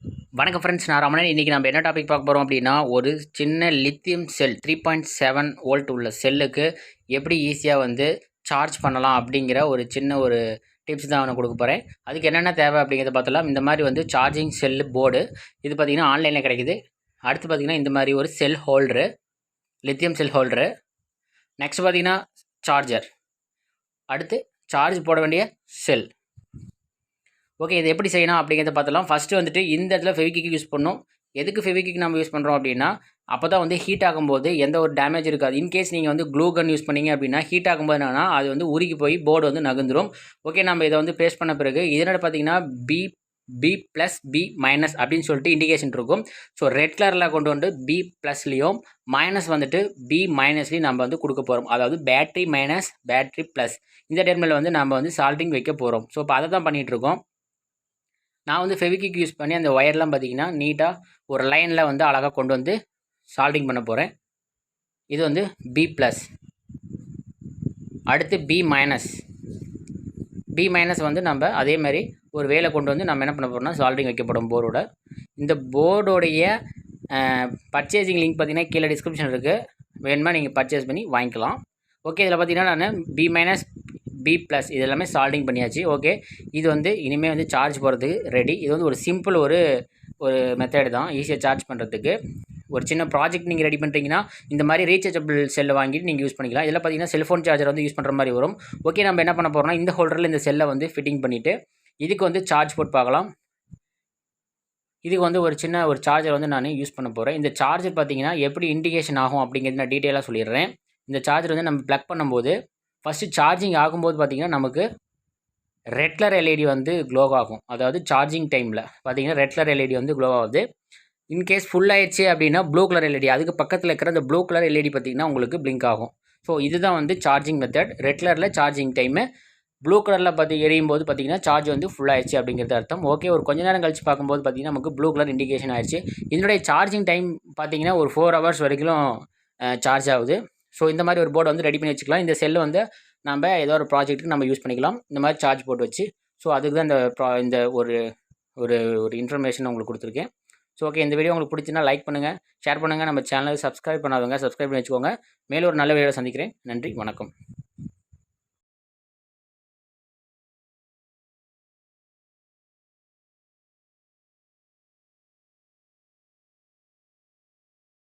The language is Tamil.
வணக்கம் ஃப்ரெண்ட்ஸ், நான் ரமணன். இன்றைக்கி நம்ம என்ன டாபிக் பார்க்க போகிறோம் அப்படின்னா, ஒரு சின்ன லித்தியம் செல் 3.7 வோல்ட் உள்ள செல்லுக்கு எப்படி ஈஸியாக வந்து சார்ஜ் பண்ணலாம் அப்படிங்கிற ஒரு சின்ன ஒரு டிப்ஸ் தான் நான் கொடுக்க போகிறேன். அதுக்கு என்னென்ன தேவை அப்படிங்கிறத பார்த்தலாம். இந்த மாதிரி வந்து சார்ஜிங் செல்லு போர்டு இது பார்த்திங்கன்னா ஆன்லைனில் கிடைக்குது. அடுத்து பார்த்திங்கன்னா இந்த மாதிரி ஒரு செல் ஹோல்டரு, லித்தியம் செல் ஹோல்டரு. நெக்ஸ்ட் பார்த்திங்கன்னா சார்ஜர். அடுத்து சார்ஜ் போட வேண்டிய செல். ஓகே, இது எப்படி செய்யணும் அப்படிங்கிறத பார்த்தலாம். ஃபஸ்ட்டு வந்துட்டு இந்த இடத்துல ஃபெவிக்விக் யூஸ் பண்ணணும். எதுக்கு ஃபெவிக்விக் நம்ம யூஸ் பண்ணுறோம் அப்படின்னா, அப்போ தான் வந்து ஹீட் ஆகும்போது எந்த ஒரு டேமேஜ் இருக்காது. இன்கேஸ் நீங்கள் வந்து க்ளூ கன் யூஸ் பண்ணீங்க அப்படின்னா, ஹீட் ஆகும்போது என்னன்னா அது வந்து உருகி போய் போர்டு வந்து நகர்ந்துடும். ஓகே, நம்ம இதை வந்து பேஸ்ட் பண்ண பிறகு இதனோட பார்த்தீங்கன்னா பி ப்ளஸ் பி மைனஸ் அப்படின்னு சொல்லிட்டு இண்டிகேஷன் இருக்கும். ஸோ ரெட் கலரில் கொண்டு வந்து பி ப்ளஸ்லேயும் மைனஸ் வந்துட்டு பி மைனஸ்லேயும் நம்ம வந்து கொடுக்க போகிறோம். அதாவது பேட்ரி மைனஸ் பேட்ரி ப்ளஸ் இந்த டெர்மினல் வந்து நம்ம வந்து சால்டிங் வைக்க போகிறோம். ஸோ இப்போ அதை தான் பண்ணிகிட்ருக்கோம். நான் வந்து ஃபெவிக்விக் யூஸ் பண்ணி அந்த ஒயர்லாம் பார்த்திங்கன்னா நீட்டாக ஒரு லைனில் வந்து அழகாக கொண்டு வந்து சால்டிங் பண்ண போகிறேன். இது வந்து பி ப்ளஸ், அடுத்து பி மைனஸ் வந்து நம்ம அதே மாதிரி ஒரு வேலை கொண்டு வந்து நம்ம என்ன பண்ண போகிறோம்னா சால்டிங் வைக்கப்படும் போர்டோட. இந்த போர்டோடைய பர்ச்சேசிங் லிங்க் பார்த்திங்கன்னா கீழே டிஸ்கிரிப்ஷன் இருக்குது, வேணுமா நீங்கள் பர்ச்சேஸ் பண்ணி வாங்கிக்கலாம். ஓகே, இதில் பார்த்திங்கன்னா நான் பி மைனஸ் பி ப்ளஸ் இது எல்லாமே சால்டிங் பண்ணியாச்சு. ஓகே, இது வந்து இனிமேல் வந்து சார்ஜ் போகிறதுக்கு ரெடி. இது வந்து ஒரு சிம்பிள் ஒரு மெத்தட் தான், ஈஸியாக சார்ஜ் பண்ணுறதுக்கு. ஒரு சின்ன ப்ராஜெக்ட் நீங்கள் ரெடி பண்ணுறீங்கன்னா இந்த மாதிரி ரீசார்ஜபிள் செல்லை வாங்கிட்டு நீங்கள் யூஸ் பண்ணிக்கலாம். இதில் பார்த்தீங்கன்னா செல்ஃபோன் சார்ஜர் வந்து யூஸ் பண்ணுற மாதிரி வரும். ஓகே, நம்ம என்ன பண்ண போகிறோம்னா இந்த ஹோல்டரில் இந்த செல்லை வந்து ஃபிட்டிங் பண்ணிவிட்டு இதுக்கு வந்து சார்ஜ் போட்டு பார்க்கலாம். இதுக்கு வந்து ஒரு சின்ன ஒரு சார்ஜர் வந்து நான் யூஸ் பண்ண போகிறேன். இந்த சார்ஜர் பார்த்தீங்கன்னா எப்படி இண்டிகேஷன் ஆகும் அப்படிங்கிறது நான் டீட்டெயிலாக சொல்லிடுறேன். இந்த சார்ஜர் வந்து நம்ம ப்ளக் பண்ணும்போது ஃபஸ்ட்டு சார்ஜிங் ஆகும்போது பார்த்திங்கன்னா நமக்கு ரெட் கலர் எல்இடி வந்து க்ளோ ஆகும். அதாவது சார்ஜிங் டைமில் பார்த்திங்கன்னா ரெட் கலர் எல்இடி வந்து க்ளோ ஆகுது. இன்கேஸ் ஃபுல் ஆயிடுச்சு அப்படின்னா ப்ளூ கலர் எல்இடி, அதுக்கு பக்கத்தில் இருக்கிற அந்த ப்ளூ கலர் எல்இடி பார்த்திங்கன்னா உங்களுக்கு பிளிங்க் ஆகும். ஸோ இதுதான் வந்து சார்ஜிங் மெத்தட். ரெட் கலரில் சார்ஜிங் டைமு, ப்ளூ கலரில் எரியும் போது பார்த்திங்கன்னா சார்ஜ் வந்து ஃபுல் ஆயிடுச்சு அப்படிங்கிறது அர்த்தம். ஓகே, ஒரு கொஞ்ச நேரம் கழிச்சு பார்க்கும்போது பார்த்திங்கன்னா நமக்கு ப்ளூ கலர் இண்டிகேஷன் ஆயிடுச்சு. இதனுடைய சார்ஜிங் டைம் பார்த்திங்கன்னா ஒரு 4 ஹவர்ஸ் வரைக்கும் சார்ஜ் ஆகுது. ஸோ இந்த மாதிரி ஒரு போர்டை வந்து ரெடி பண்ணி வச்சுக்கலாம். இந்த செல்லு வந்து நம்ம ஏதோ ஒரு ப்ராஜெக்ட்டுக்கு நம்ம யூஸ் பண்ணிக்கலாம், இந்த மாதிரி சார்ஜ் போட்டு வச்சு. ஸோ அதுக்கு தான் இந்த ஒரு ஒரு ஒரு இன்ஃபர்மேஷன் உங்களுக்கு கொடுத்துருக்கேன். ஸோ ஓகே, இந்த வீடியோ உங்களுக்கு பிடிச்சினா லைக் பண்ணுங்கள், ஷேர் பண்ணுங்கள். நம்ம சேனலுக்கு சப்ஸ்கிரைப் பண்ணாதவங்க சப்ஸ்கிரைப் பண்ணி வச்சுக்கோங்க. மேலும் ஒரு நல்ல வீடியோ சந்திக்கிறேன். நன்றி, வணக்கம்.